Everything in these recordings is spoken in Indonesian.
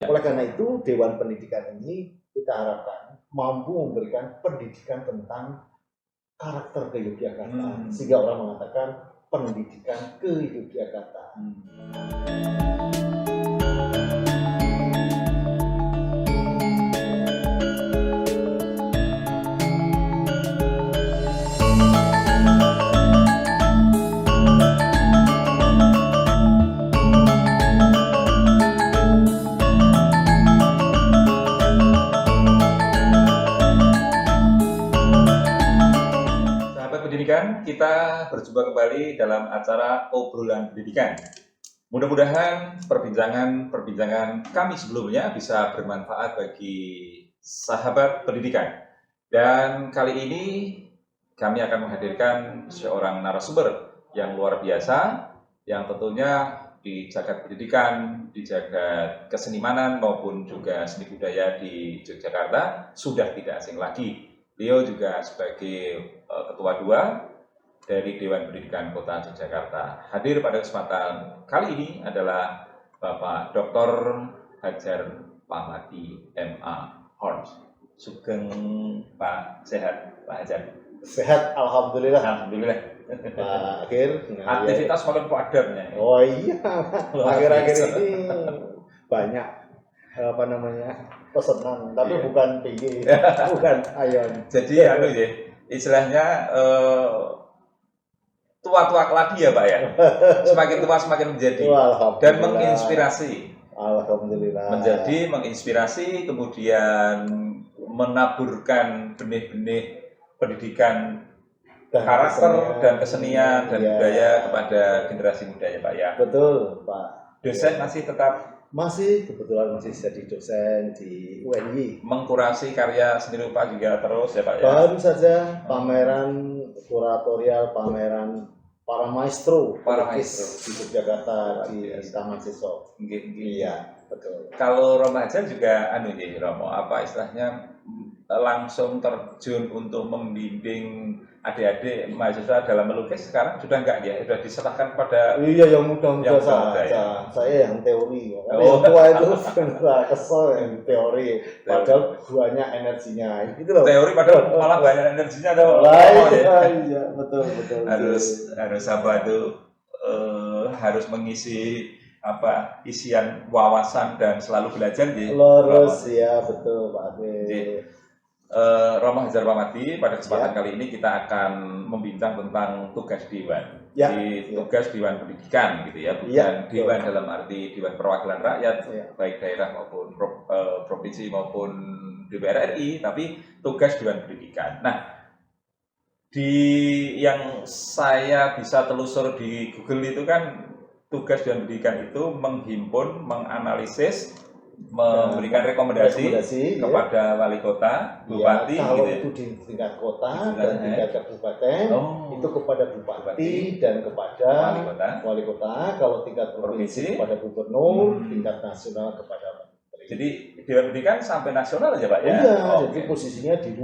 Oleh karena itu, Dewan Pendidikan ini kita harapkan mampu memberikan pendidikan tentang karakter ke Yogyakarta, sehingga orang mengatakan pendidikan ke Yogyakarta. Pendidikan, kita berjumpa kembali dalam acara obrolan pendidikan. Mudah-mudahan perbincangan kami sebelumnya bisa bermanfaat bagi sahabat pendidikan. Dan kali ini kami akan menghadirkan seorang narasumber yang luar biasa, yang tentunya di jagat pendidikan, di jagat kesenimanan maupun juga seni budaya di Yogyakarta sudah tidak asing lagi. Beliau juga sebagai Ketua 2 dari Dewan Pendidikan Kota Yogyakarta. Hadir pada kesempatan kali ini adalah Bapak Dr. Hadjar Pamadi MA Horns. Sugeng Pak, sehat Pak Hadjar? Sehat, alhamdulillah. Alhamdulillah. Pak Akhir. Aktivitas makin padatnya. Oh iya, akhir-akhir ini banyak pesanan, tapi bukan tinggi, bukan ayon. Jadi istilahnya tua-tua keladi ya Pak ya. Semakin tua semakin menjadi dan menginspirasi. Alhamdulillah. Menginspirasi, kemudian menaburkan benih-benih pendidikan dan karakter dan kesenian dan budaya kepada generasi muda ya Pak ya. Betul Pak. Dosen masih tetap? Kebetulan masih jadi dosen di UNY. Mengkurasi karya seni rupa juga terus ya Pak ya? Baru saja pameran kuratorial, pameran para maestro di Yogyakarta di Taman Siswa. Iya, betul. Kalau Romo Hadjar juga Romo, apa istilahnya langsung terjun untuk membimbing adik-adik mahasiswa dalam melukis sekarang sudah enggak ya? Sudah diserahkan kepada yang muda-muda saja. Ya? Saya yang teori. Yang tua itu sudah kesel yang teori. Padahal banyak energinya. Gitu loh. Teori padahal malah banyak energinya dong. Iya, betul. Harus apa itu harus mengisi isian wawasan dan selalu belajar gitu. Lurus ya, betul Pak Ade. Romo Hadjar Pamadi, pada kesempatan kali ini kita akan membincang tentang tugas Dewan. Tugas Dewan Pendidikan gitu ya, bukan Dewan dalam arti Dewan Perwakilan Rakyat, baik daerah maupun provinsi maupun DPR RI, tapi tugas Dewan Pendidikan. Nah, yang saya bisa telusur di Google itu kan tugas Dewan Pendidikan itu menghimpun, menganalisis, memberikan rekomendasi kepada wali kota, bupati. Kalau itu di tingkat kota dan tingkat kabupaten, itu kepada bupati dan kepada wali kota. Kalau tingkat provinsi kepada gubernur, tingkat nasional kepada menteri. Jadi Dewan Pendidikan sampai nasional aja Pak ya? Iya, jadi posisinya di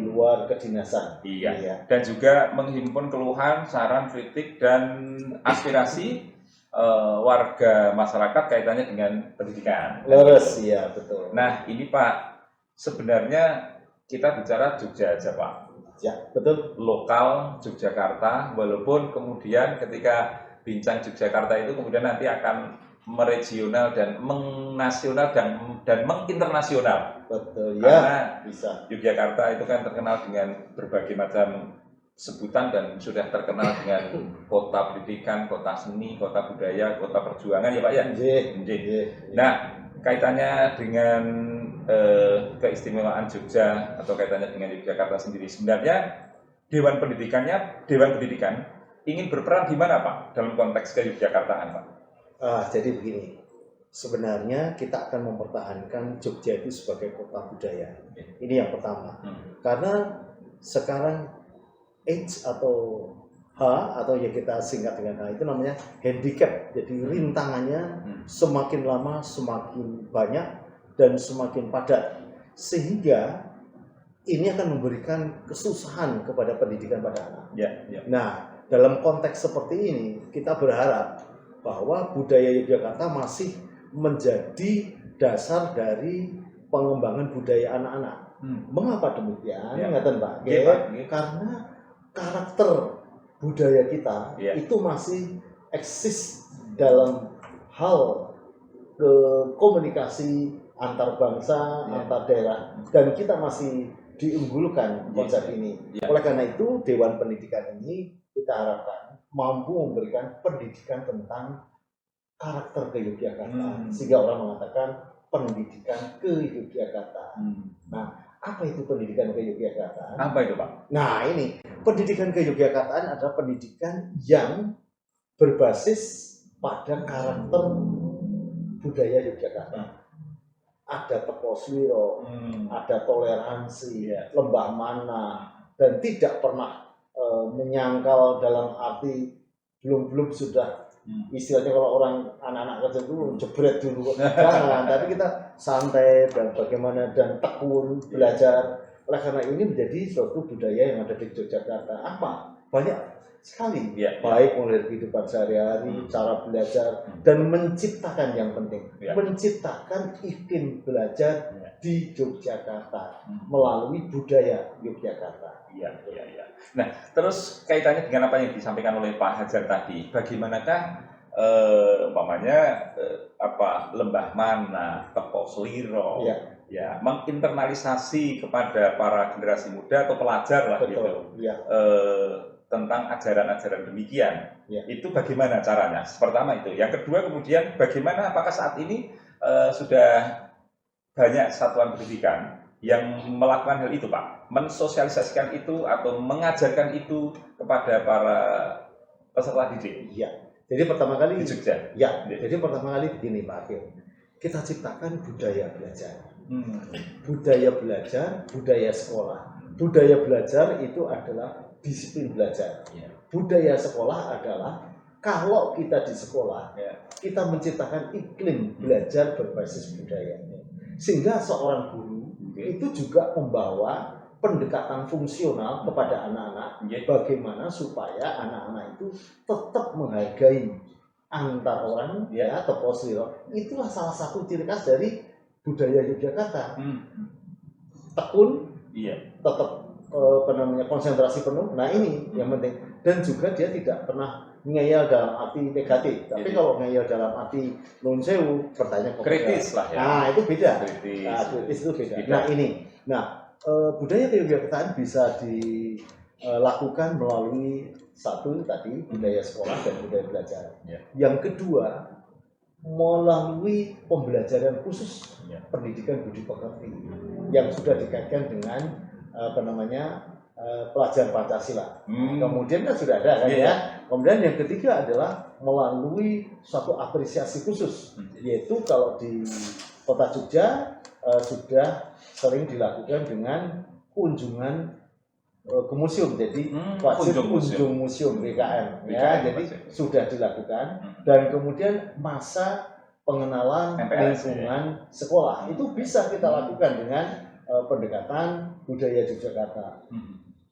luar kedinasan. Iya. Dan juga menghimpun keluhan, saran, kritik dan aspirasi warga masyarakat kaitannya dengan pendidikan. Lurus, iya betul. Nah ini Pak, sebenarnya kita bicara Jogja aja Pak. Ya, betul. Lokal Yogyakarta, walaupun kemudian ketika bincang Yogyakarta itu kemudian nanti akan meregional dan mengnasional dan menginternasional. Betul ya. Karena bisa. Yogyakarta itu kan terkenal dengan berbagai macam sebutan dan sudah terkenal dengan kota pendidikan, kota seni, kota budaya, kota perjuangan ya Pak ya. Nah, kaitannya dengan keistimewaan Jogja atau kaitannya dengan Yogyakarta sendiri, sebenarnya Dewan Pendidikan ingin berperan di mana Pak dalam konteks ke-Yogyakartaan Pak? Jadi begini, sebenarnya kita akan mempertahankan Jogja itu sebagai kota budaya. Ini yang pertama. Karena sekarang H atau H atau yang kita singkat dengan H itu namanya handicap. Jadi rintangannya semakin lama semakin banyak dan semakin padat. Sehingga ini akan memberikan kesusahan kepada pendidikan pada anak. Nah, dalam konteks seperti ini kita berharap bahwa budaya Yogyakarta masih menjadi dasar dari pengembangan budaya anak-anak. Mengapa demikian? Ya. Ngeten Pak. Nggih, Pak. Nggih. Karena karakter budaya kita Ya. itu masih eksis dalam hal komunikasi antar bangsa, Ya. antar daerah, dan kita masih diunggulkan konsep ini. Ya. Oleh karena itu, Dewan Pendidikan ini kita harapkan mampu memberikan pendidikan tentang karakter ke Yogyakarta, sehingga orang mengatakan pendidikan ke Yogyakarta. Nah, apa itu pendidikan ke Yogyakarta? Apa itu, Pak? Nah, ini pendidikan ke Yogyakarta adalah pendidikan yang berbasis pada karakter budaya Yogyakarta. Ada teposliro, ada toleransi, lembah mana, dan tidak pernah menyangkal dalam arti belum sudah istilahnya kalau orang anak-anak kecil itu jebret dulu, jangan. Tapi kita santai dan bagaimana dan tekun belajar. Oleh karena ini menjadi suatu budaya yang ada di Yogyakarta. Apa? Banyak sekali, baik mulai dari kehidupan sehari-hari, cara belajar, dan menciptakan yang penting, menciptakan iklim belajar di Yogyakarta melalui budaya Yogyakarta. Iya. Nah, terus kaitannya dengan apa yang disampaikan oleh Pak Hajar tadi, bagaimanakah umpamanya lembah mana, teposliro, menginternalisasi kepada para generasi muda atau pelajar lah. Betul, gitu. Tentang ajaran-ajaran demikian, itu bagaimana caranya? Pertama itu. Yang kedua kemudian bagaimana apakah saat ini sudah banyak satuan pendidikan yang melakukan hal itu, Pak? Mensosialisasikan itu atau mengajarkan itu kepada para peserta didik? Iya. Jadi pertama kali di Jogja. Jadi pertama kali begini Pak Akil. Kita ciptakan budaya belajar. Budaya belajar, budaya sekolah. Budaya belajar itu adalah disiplin belajar. Budaya sekolah adalah kalau kita di sekolah, kita menciptakan iklim belajar berbasis budaya. Sehingga seorang guru itu juga membawa pendekatan fungsional kepada anak-anak, bagaimana supaya anak-anak itu tetap menghargai antar orang, teposliro. Itulah salah satu ciri khas dari budaya Yogyakarta. Tekun, tetap konsentrasi penuh. Nah ini yang penting. Dan juga dia tidak pernah ngeyel dalam arti negatif. Tapi kalau ngeyel dalam arti nun sewu, pertanyaan kritis lah ya. Nah itu beda. Kritis itu beda. Nah ini, budaya keyogyakartaan bisa dilakukan melalui satu tadi budaya sekolah dan budaya belajar. Yang kedua melalui pembelajaran khusus pendidikan budi pekerti yang sudah dikaitkan dengan pelajaran Pancasila. Kemudian kan sudah ada kan Kemudian yang ketiga adalah melalui suatu apresiasi khusus, yaitu kalau di Kota Jogja sudah sering dilakukan dengan kunjungan ke museum, jadi wajib kunjung museum BKM. Jadi sudah dilakukan dan kemudian masa pengenalan lingkungan sekolah itu bisa kita lakukan dengan pendekatan budaya Yogyakarta.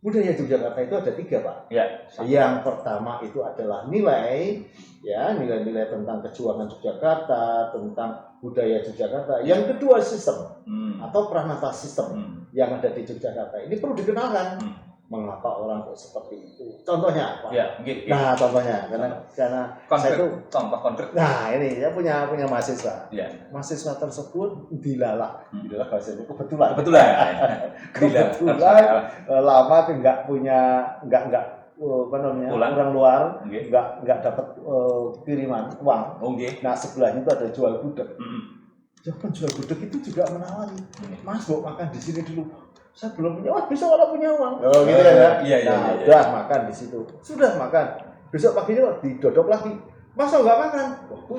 Budaya Yogyakarta itu ada 3 Pak. Yang pertama itu adalah nilai tentang kejuangan Yogyakarta, tentang budaya Yogyakarta. Yang kedua sistem atau Pranata sistem yang ada di Yogyakarta. Ini perlu dikenalkan. Mengapa orang kok seperti itu? Contohnya apa? Nah, contohnya karena saya itu contoh konkret. Nah, ini saya punya mahasiswa. Mahasiswa tersebut dilalak bahasa itu kebetulan lama enggak punya orang luar enggak dapat kiriman uang. Nah, sebelahnya itu ada jual gudeg. Penjual gudeg itu juga menawari, Mas, mau makan di sini dulu. Saya belum punya, besok kalau punya uang. Gitu ya. Udah makan di situ. Sudah makan. Besok paginya didodok lagi. Masa nggak makan?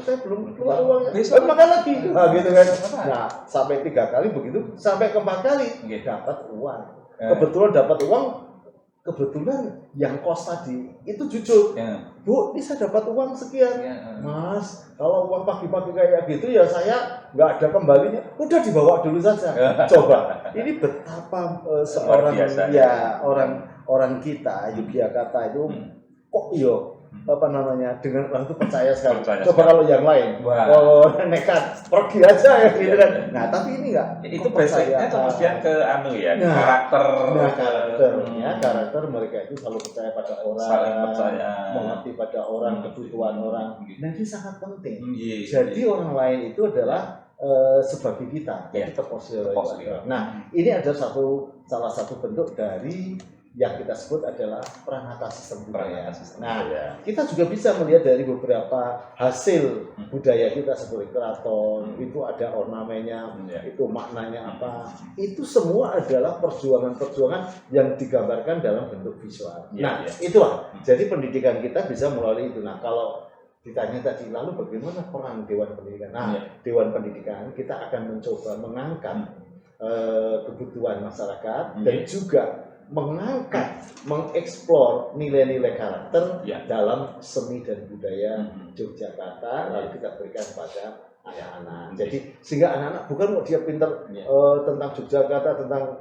Saya belum keluar uangnya. Besok makan lagi. Gitu kan. Nah, sampai 3 kali begitu, sampai ke 4 kali dapat uang. Kebetulan dapat uang. Kebetulan yang kos tadi itu jujur, Bu, ini saya dapat uang sekian. Mas, kalau uang pagi-pagi kayak gitu ya saya nggak ada kembalinya, udah dibawa dulu saja. Coba, ini betapa seorang orang kita Yogyakarta itu kok apa namanya dengan orang itu percaya sekali. Percaya Coba sekali. kalau yang lain, Wah. oh nekat pergi aja ya gitu Iya, kan. iya. Nah tapi ini enggak. Itu basicnya kemudian ke anu ya, Nah, karakter. Nah karakter mereka itu selalu percaya pada orang, Saling percaya. mengerti pada orang, kebutuhan orang. Nah ini sangat penting. Iya. Jadi orang lain itu adalah sebagai kita, Iya. jadi terposisi. Terposisi. Nah ini adalah salah satu bentuk dari yang kita sebut adalah peranata sistem budaya. Nah, kita juga bisa melihat dari beberapa hasil budaya kita seperti keraton, itu ada ornamennya, itu maknanya apa. Itu semua adalah perjuangan-perjuangan yang digambarkan dalam bentuk visual. Nah, itulah. Jadi pendidikan kita bisa melalui itu. Nah, kalau ditanya tadi, lalu bagaimana peran Dewan Pendidikan? Nah, Dewan Pendidikan kita akan mencoba mengangkat kebutuhan masyarakat dan juga mengeksplor nilai-nilai karakter dalam seni dan budaya Yogyakarta, lalu kita berikan pada anak-anak. Jadi sehingga anak-anak bukan mau dia pintar tentang Yogyakarta, tentang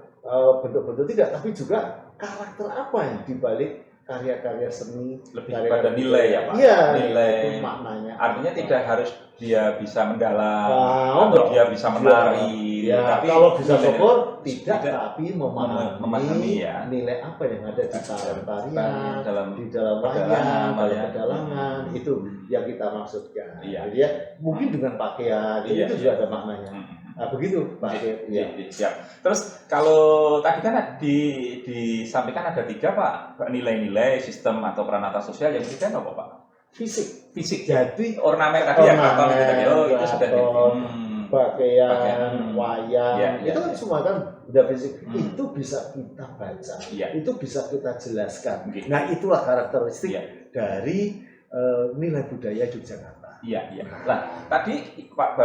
bentuk-bentuk tidak, tapi juga karakter apa yang dibalik karya-karya seni, lebih pada nilai ya Pak. Iya, nilai itu maknanya. Artinya tidak harus dia bisa mendalam atau dia bisa menari. Ya, tapi kalau bisa nilai- sokor tidak, tapi memahami ya. nilai apa yang ada di tarian, dalam di dalam wayang, dalam ya. pedalangan, itu yang kita maksudkan. Iya. Jadi ya mungkin dengan pakaian, Iya, itu juga ada maknanya. Nah, begitu Pak. Iya. Siap. Terus kalau tadi kan disampaikan ada 3 Pak, nilai-nilai sistem atau peranata sosial, yang ketiga apa Pak? Fisik. Jadi ornamen tadi ya, keraton gitu tadi. Oh, itu sudah pakaian, wayang, itu kan ya. semua kan udah fisik. Itu bisa kita baca, itu bisa kita jelaskan. Nah, itulah karakteristik dari nilai budaya Yogyakarta. Iya. Nah, tadi Pak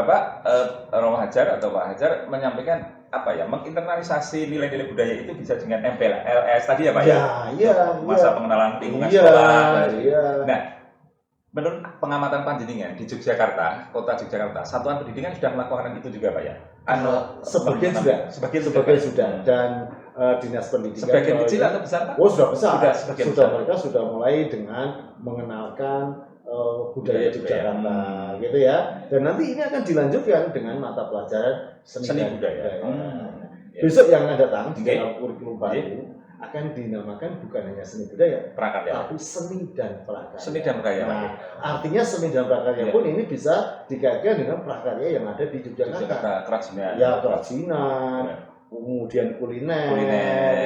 Romo Hajar atau Pak Hajar menyampaikan apa ya, menginternalisasi nilai-nilai budaya itu bisa dengan MPLS tadi ya Pak masa pengenalan lingkungan sekolah. Nah, menurut pengamatan panjenengan di Yogyakarta, kota Yogyakarta, satuan pendidikan sudah melakukan itu juga Pak ya? Sebagian sudah dan dinas pendidikan. Sebagian kecil atau besar Pak? Oh sudah besar. Sudah mereka sudah mulai dengan mengenalkan budaya Yogyakarta gitu ya. Dan nanti ini akan dilanjutkan dengan mata pelajaran seni budaya. Besok yang akan datang di dalam kurikulum baru akan dinamakan bukan hanya seni budaya, prakarya, tapi seni dan prakarya. Seni dan prakarya. Nah, artinya seni dan prakarya pun ini bisa dikaitkan dengan prakarya yang ada di Yogyakarta. Kerajinan. Ya, kerajinan. Kemudian kuliner,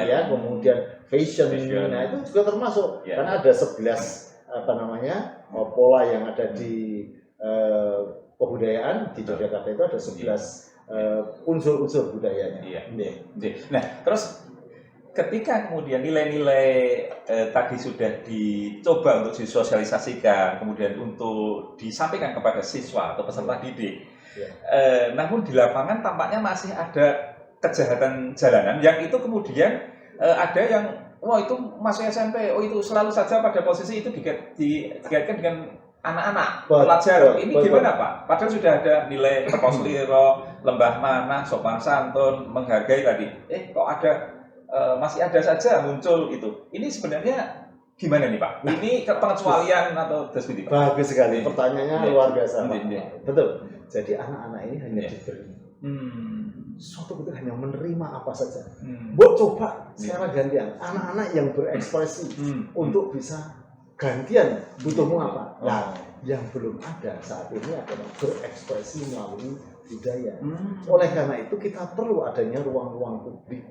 ya, kemudian fashion. Nah, itu juga termasuk karena ada 11 pola yang ada di kebudayaan di Yogyakarta itu ada 11 unsur-unsur budayanya. Nah, terus ketika kemudian nilai-nilai tadi sudah dicoba untuk disosialisasikan, kemudian untuk disampaikan kepada siswa atau peserta didik, namun di lapangan tampaknya masih ada kejahatan jalanan yang itu kemudian ada yang itu masih SMP, itu selalu saja pada posisi itu dikaitkan dengan anak-anak pelajar. Ini gimana Pak? Padahal sudah ada nilai Kertosliro, Lembah Mana, sopan santun, menghargai tadi. Kok ada masih ada saja muncul itu. Ini sebenarnya gimana nih Pak? Ini pengecualian atau deskripsi? Bagus sekali. Pertanyaannya luar biasa. Betul. Jadi anak-anak ini hanya diberi suatu ketika hanya menerima apa saja. Buat coba secara gantian anak-anak yang berekspresi untuk bisa gantian butuhmu apa. Nah, yang belum ada saat ini adalah berekspresi melalui budaya. Oleh karena itu kita perlu adanya ruang-ruang publik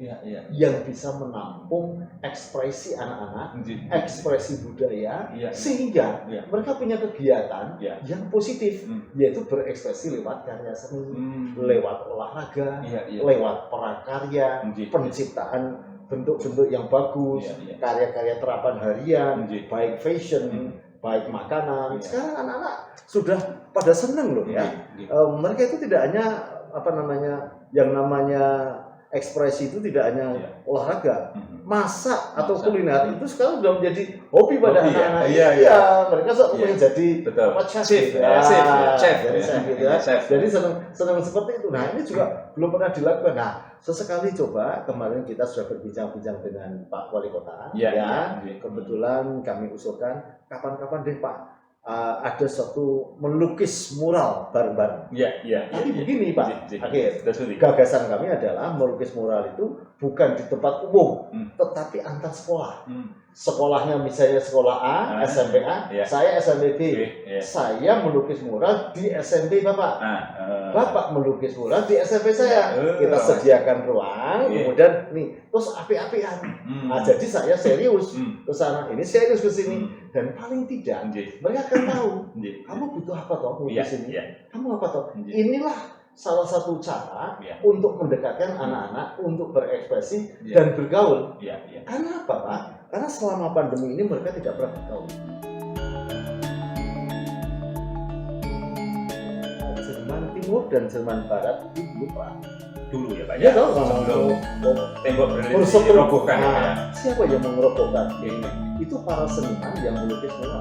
yang bisa menampung ekspresi anak-anak, ekspresi budaya, sehingga mereka punya kegiatan yang positif, yaitu berekspresi lewat karya seni, lewat olahraga, lewat prakarya, penciptaan bentuk-bentuk yang bagus, karya-karya terapan harian, baik fashion, baik makanan. Sekarang anak-anak sudah pada senang loh ya. Mereka itu tidak hanya yang namanya ekspresi itu tidak hanya Iya. olahraga, masak atau Masak. kuliner itu sekarang sudah menjadi hobi pada Hobi, ya? anak-anak. Iya. Mereka sok Iya. ingin jadi Betul. apa, chef, Chef, gitu. ya, chef, ya. Chef, jadi ya. chef gitu Iya, ya. chef. Jadi senang seperti itu. Nah ini juga belum pernah dilakukan. Nah sesekali coba, kemarin kita sudah berbincang-bincang dengan Pak Wali Kota. Iya, Ya, iya. kebetulan kami usulkan kapan-kapan deh Pak ada suatu melukis mural bareng-bareng. Iya. Tapi begini Pak, Akhir, That's really. gagasan kami adalah melukis mural itu bukan di tempat umum, tetapi antar sekolah. Sekolahnya misalnya sekolah A, SMP A, Iya. saya SMP B. Iya. Saya melukis mural di SMP Bapak. Nah, Bapak melukis mural di SMP saya. Oh. Kita sediakan ruang, Iya. kemudian nih, terus api-apian. Nah, jadi saya serius ke sana, ini serius ke sini, dan paling tidak mereka akan tahu kamu butuh apa toh melukis ini. Kamu apa toh? Inilah salah satu cara untuk mendekatkan anak-anak untuk berekspresi dan bergaul. Karena apa Pak? Karena selama pandemi ini mereka tidak pernah bergaul. Jerman Timur dan Jerman Barat itu lupa. dulu ya Pak Ya, ya. tahu, Sebelum tembok Berlin Sebelum- dirobohkan ya. Nah, siapa yang mengerobohkan? Itu para seniman yang melukis mural.